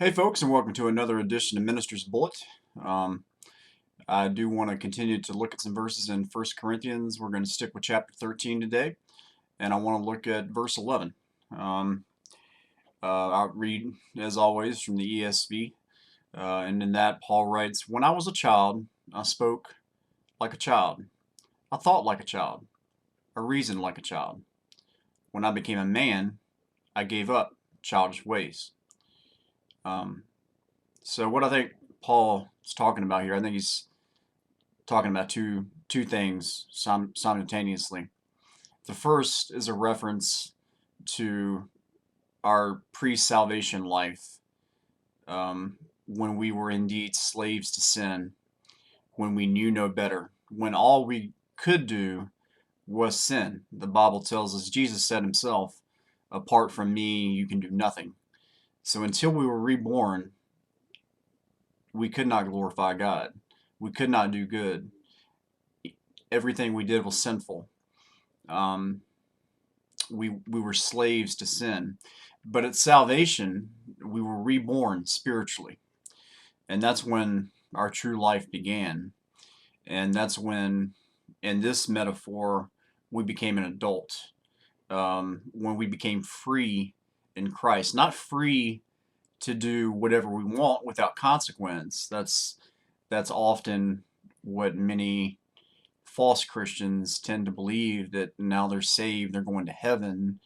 Hey folks, and welcome to another edition of Minister's Bullet. Um, I do want to continue to look at some verses in First Corinthians. We're going to stick with chapter 13 today, and I want to look at verse 11. Um, I'll read, as always, from the ESV, and in that Paul writes, "When I was a child, I spoke like a child. I thought like a child. I reasoned like a child. When I became a man, I gave up childish ways." Um, so what I think Paul is talking about here, I think he's talking about two things simultaneously. The first is a reference to our pre-salvation life, when we were indeed slaves to sin, when we knew no better, when all we could do was sin. The Bible tells us, Jesus said himself, "Apart from me, you can do nothing." So until we were reborn, we could not glorify God. We could not do good. Everything we did was sinful. Um, we were slaves to sin. But at salvation, we were reborn spiritually. And that's when our true life began. And that's when, in this metaphor, we became an adult. When we became free in Christ. Not free to do whatever we want without consequence. That's often what many false Christians tend to believe, that now they're saved, they're going to heaven,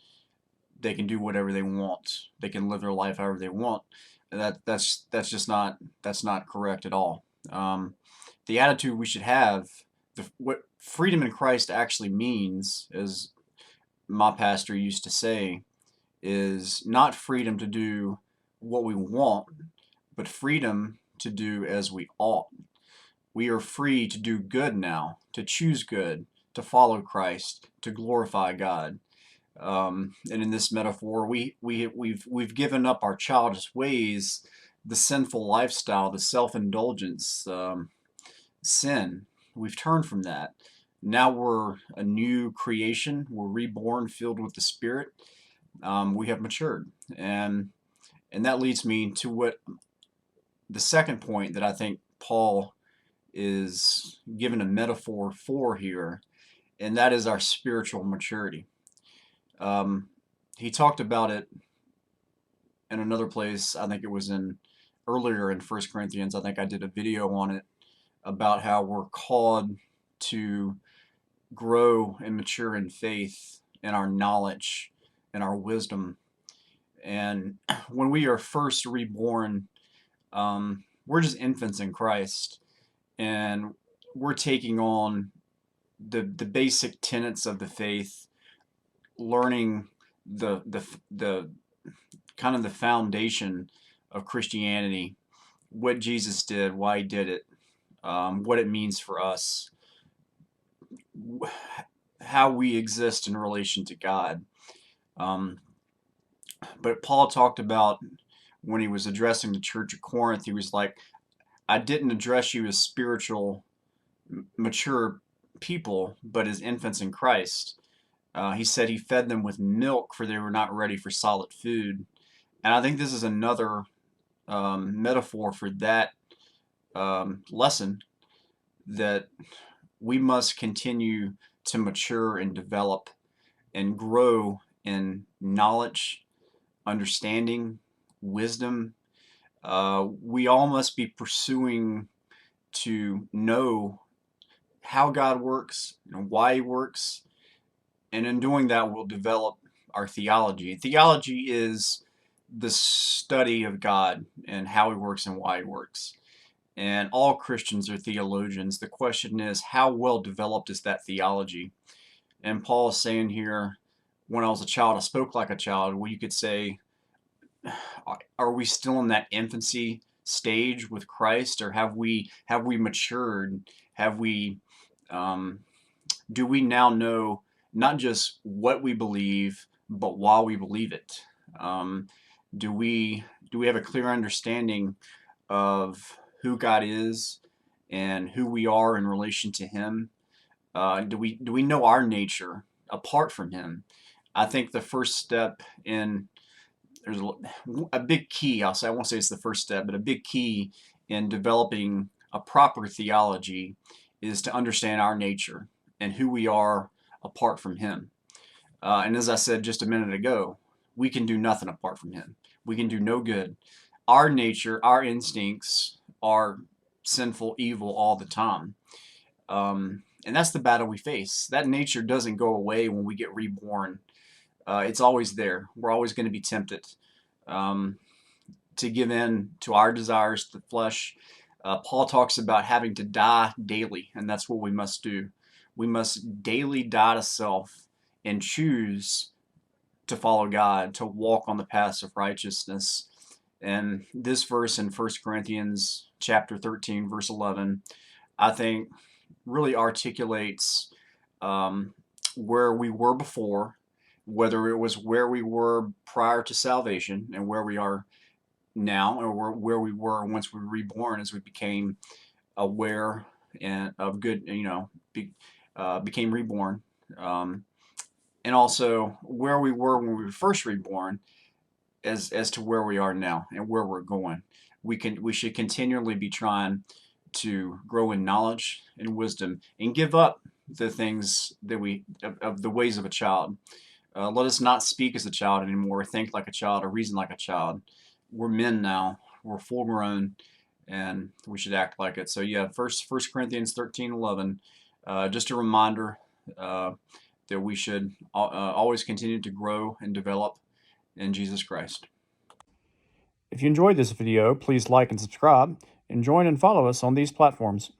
they can do whatever they want. They can live their life however they want. That's just not correct at all. The attitude we should have, what freedom in Christ actually means, as my pastor used to say, is not freedom to do what we want, but freedom to do as we ought. We are free to do good now, to choose good, to follow Christ, to glorify God. And in this metaphor, we've given up our childish ways, the sinful lifestyle, the self-indulgence, sin. We've turned from that. Now we're a new creation. We're reborn, filled with the Spirit. We have matured, and that leads me to what the second point that I think Paul is given a metaphor for here, and that is our spiritual maturity. Um, he talked about it in another place. I think it was in earlier in First Corinthians. I think I did a video on it about how we're called to grow and mature in faith, in our knowledge, in our wisdom. And when we are first reborn, we're just infants in Christ, and we're taking on the basic tenets of the faith, learning the kind of the foundation of Christianity, what Jesus did, why he did it, what it means for us, how we exist in relation to God. Um, but Paul talked about, when he was addressing the church of Corinth, he was like, "I didn't address you as spiritual, mature people, but as infants in Christ." He said he fed them with milk, for they were not ready for solid food. And I think this is another metaphor for that lesson, that we must continue to mature and develop and grow in knowledge, understanding, wisdom. We all must be pursuing to know how God works and why he works, and in doing that we'll develop our theology. Theology is the study of God and how he works and why he works. And all Christians are theologians. The question is, how well developed is that theology? And Paul is saying here, when I was a child, I spoke like a child. Well, you could say, are we still in that infancy stage with Christ, or have we matured? Have we do we now know not just what we believe, but why we believe it? Um, do we have a clear understanding of who God is and who we are in relation to Him? Do we know our nature apart from Him? I think the first step in there's a big key. I won't say it's the first step, but a big key in developing a proper theology is to understand our nature and who we are apart from Him. And as I said just a minute ago, we can do nothing apart from Him. We can do no good. Our nature, our instincts are sinful, evil all the time. And that's the battle we face. That nature doesn't go away when we get reborn. It's always there. We're always going to be tempted um, to give in to our desires, to the flesh. Paul talks about having to die daily, and that's what we must do. We must daily die to self and choose to follow God, to walk on the paths of righteousness. And this verse in 1 Corinthians chapter 13, verse 11, I think really articulates where we were before, whether it was where we were prior to salvation and where we are now, or where we were once we were reborn as we became aware and of good, became reborn. And also where we were when we were first reborn as to where we are now and where we're going. We should continually be trying to grow in knowledge and wisdom and give up the things that of the ways of a child. Let us not speak as a child anymore, think like a child, or reason like a child. We're men now. We're full grown, and we should act like it. So yeah, First Corinthians 13:11, just a reminder that we should always continue to grow and develop in Jesus Christ. If you enjoyed this video, please like and subscribe, and join and follow us on these platforms.